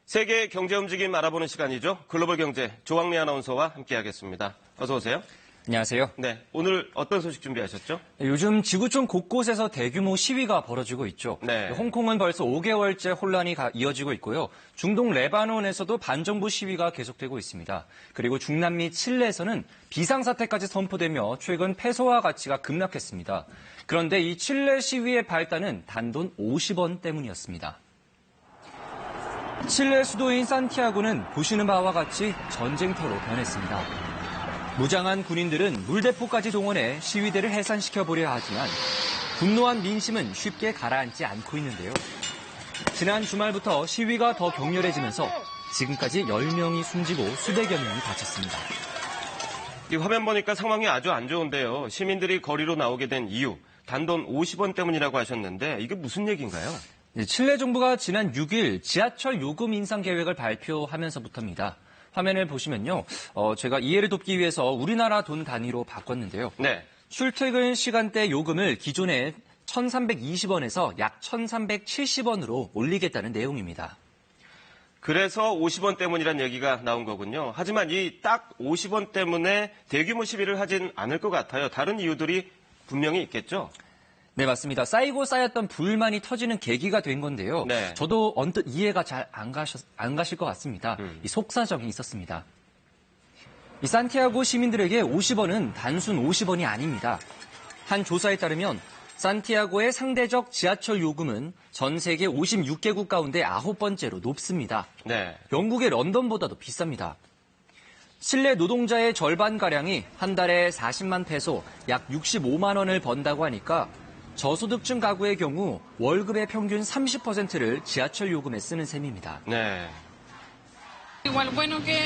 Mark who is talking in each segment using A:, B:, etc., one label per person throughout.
A: 세계 경제 움직임 알아보는 시간이죠. 글로벌 경제 조왕래 아나운서와 함께하겠습니다. 어서 오세요.
B: 안녕하세요.
A: 네, 오늘 어떤 소식 준비하셨죠?
B: 요즘 지구촌 곳곳에서 대규모 시위가 벌어지고 있죠.
A: 네.
B: 홍콩은 벌써 5개월째 혼란이 이어지고 있고요. 중동 레바논에서도 반정부 시위가 계속되고 있습니다. 그리고 중남미 칠레에서는 비상사태까지 선포되며 최근 페소화 가치가 급락했습니다. 그런데 이 칠레 시위의 발단은 단돈 50원 때문이었습니다. 칠레 수도인 산티아고는 보시는 바와 같이 전쟁터로 변했습니다. 무장한 군인들은 물대포까지 동원해 시위대를 해산시켜보려 하지만 분노한 민심은 쉽게 가라앉지 않고 있는데요. 지난 주말부터 시위가 더 격렬해지면서 지금까지 10명이 숨지고 수백여 명이 다쳤습니다.
A: 이 화면 보니까 상황이 아주 안 좋은데요. 시민들이 거리로 나오게 된 이유, 단돈 50원 때문이라고 하셨는데 이게 무슨 얘기인가요?
B: 칠레 정부가 지난 6일 지하철 요금 인상 계획을 발표하면서부터입니다. 화면을 보시면요. 제가 이해를 돕기 위해서 우리나라 돈 단위로 바꿨는데요.
A: 네.
B: 출퇴근 시간대 요금을 기존에 1,320원에서 약 1,370원으로 올리겠다는 내용입니다.
A: 그래서 50원 때문이란 얘기가 나온 거군요. 하지만 이 딱 50원 때문에 대규모 시위를 하진 않을 것 같아요. 다른 이유들이 분명히 있겠죠?
B: 네, 맞습니다. 쌓이고 쌓였던 불만이 터지는 계기가 된 건데요.
A: 네.
B: 저도 언뜻 이해가 잘 안 가실 것 같습니다. 이 속사정이 있었습니다. 이 산티아고 시민들에게 50원은 단순 50원이 아닙니다. 한 조사에 따르면 산티아고의 상대적 지하철 요금은 전 세계 56개국 가운데 9번째로 높습니다.
A: 네.
B: 영국의 런던보다도 비쌉니다. 칠레 노동자의 절반가량이 한 달에 40만 페소, 약 65만 원을 번다고 하니까 저소득층 가구의 경우 월급의 평균 30%를 지하철 요금에 쓰는 셈입니다.
A: 네.
C: Igual bueno que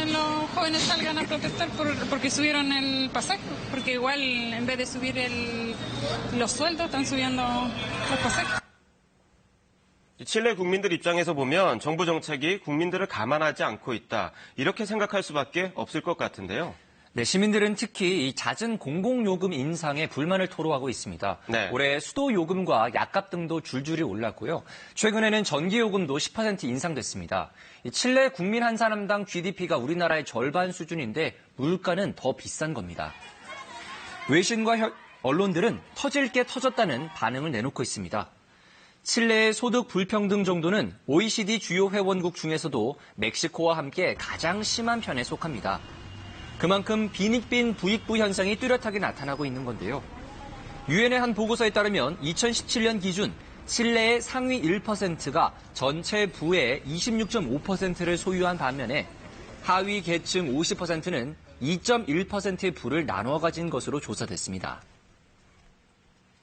C: los jóvenes salgan a protestar porque subieron el pasaje, porque igual en vez de subir los sueldos están subiendo los pasajes.
A: 칠레 국민들 입장에서 보면 정부 정책이 국민들을 감안하지 않고 있다. 이렇게 생각할 수밖에 없을 것 같은데요.
B: 네, 시민들은 특히 이 잦은 공공요금 인상에 불만을 토로하고 있습니다.
A: 네.
B: 올해 수도요금과 약값 등도 줄줄이 올랐고요. 최근에는 전기요금도 10% 인상됐습니다. 이 칠레 국민 한 사람당 GDP가 우리나라의 절반 수준인데 물가는 더 비싼 겁니다. 외신과 언론들은 터질 게 터졌다는 반응을 내놓고 있습니다. 칠레의 소득 불평등 정도는 OECD 주요 회원국 중에서도 멕시코와 함께 가장 심한 편에 속합니다. 그만큼 빈익빈 부익부 현상이 뚜렷하게 나타나고 있는 건데요. 유엔의 한 보고서에 따르면 2017년 기준 칠레의 상위 1%가 전체 부의 26.5%를 소유한 반면에 하위 계층 50%는 2.1%의 부를 나눠 가진 것으로 조사됐습니다.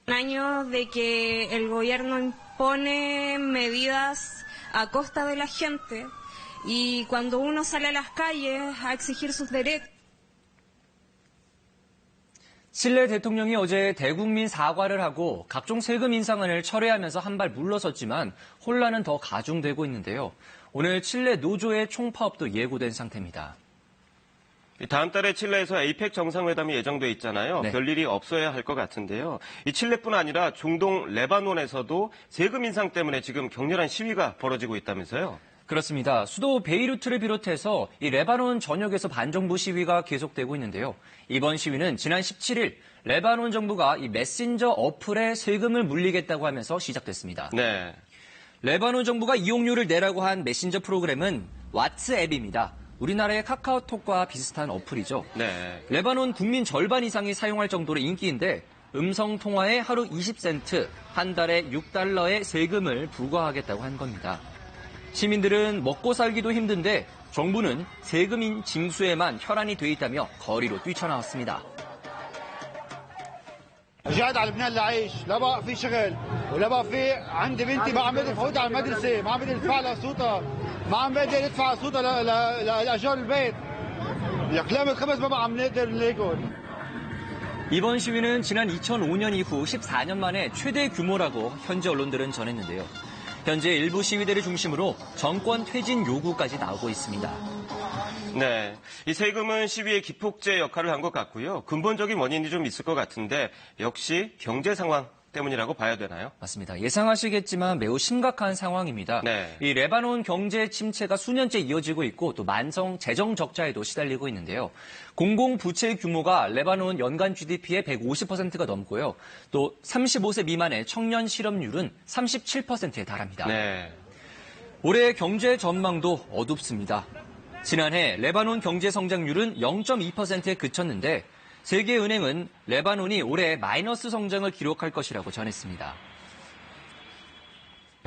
D: Años de que el gobierno impone medidas a costa de la gente y cuando uno sale a las calles a exigir sus derechos.
B: 칠레 대통령이 어제 대국민 사과를 하고 각종 세금 인상안을 철회하면서 한 발 물러섰지만 혼란은 더 가중되고 있는데요. 오늘 칠레 노조의 총파업도 예고된 상태입니다.
A: 다음 달에 칠레에서 에이펙 정상회담이 예정돼 있잖아요.
B: 네.
A: 별일이 없어야 할 것 같은데요. 이 칠레뿐 아니라 중동 레바논에서도 세금 인상 때문에 지금 격렬한 시위가 벌어지고 있다면서요.
B: 그렇습니다. 수도 베이루트를 비롯해서 이 레바논 전역에서 반정부 시위가 계속되고 있는데요. 이번 시위는 지난 17일 레바논 정부가 이 메신저 어플에 세금을 물리겠다고 하면서 시작됐습니다.
A: 네.
B: 레바논 정부가 이용료를 내라고 한 메신저 프로그램은 왓츠앱입니다. 우리나라의 카카오톡과 비슷한 어플이죠.
A: 네.
B: 레바논 국민 절반 이상이 사용할 정도로 인기인데 음성 통화에 하루 20센트, 한 달에 6달러의 세금을 부과하겠다고 한 겁니다. 시민들은 먹고 살기도 힘든데 정부는 세금 징수에만 혈안이 돼 있다며 거리로 뛰쳐나왔습니다.
E: جاد على لبنان لعيش لا بقى في شغل ولا بقى في عندي بنتي ما عم بقدر فوت على المدرسه ما عم بقدر ادفع لها قسوطها ما عم بقدر ادفع قسوطها لاجار البيت اقلام الخبز ما بقى عم نقدر نلاقيهم.
B: 이번 시위는 지난 2005년 이후 14년 만에 최대 규모라고 현지 언론들은 전했는데요. 현재 일부 시위대를 중심으로 정권 퇴진 요구까지 나오고 있습니다.
A: 네, 이 세금은 시위의 기폭제 역할을 한 것 같고요. 근본적인 원인이 좀 있을 것 같은데 역시 경제 상황 때문이라고 봐야 되나요?
B: 맞습니다. 예상하시겠지만 매우 심각한 상황입니다.
A: 네.
B: 이 레바논 경제 침체가 수년째 이어지고 있고 또 만성 재정 적자에도 시달리고 있는데요. 공공 부채 규모가 레바논 연간 GDP의 150%가 넘고요. 또 35세 미만의 청년 실업률은 37%에 달합니다.
A: 네.
B: 올해 경제 전망도 어둡습니다. 지난해 레바논 경제 성장률은 0.2%에 그쳤는데 세계은행은 레바논이 올해 마이너스 성장을 기록할 것이라고 전했습니다.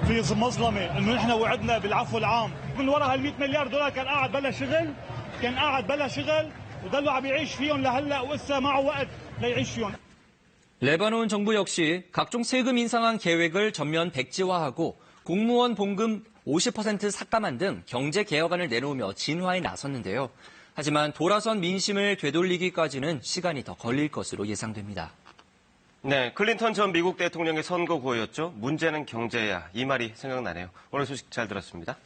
F: في مظلمه انه نحن وعدنا بالعفو العام من وراء هال 100 مليار دولار كان قاعد بلا شغل وضلوا عم يعيش فيهم لهلا وإسا معه وقت ليعيش فيهم.
B: 레바논 정부 역시 각종 세금 인상안 계획을 전면 백지화하고 공무원 봉급 50% 삭감한 등 경제 개혁안을 내놓으며 진화에 나섰는데요. 하지만 돌아선 민심을 되돌리기까지는 시간이 더 걸릴 것으로 예상됩니다.
A: 네, 클린턴 전 미국 대통령의 선거 구호였죠. 문제는 경제야. 이 말이 생각나네요. 오늘 소식 잘 들었습니다.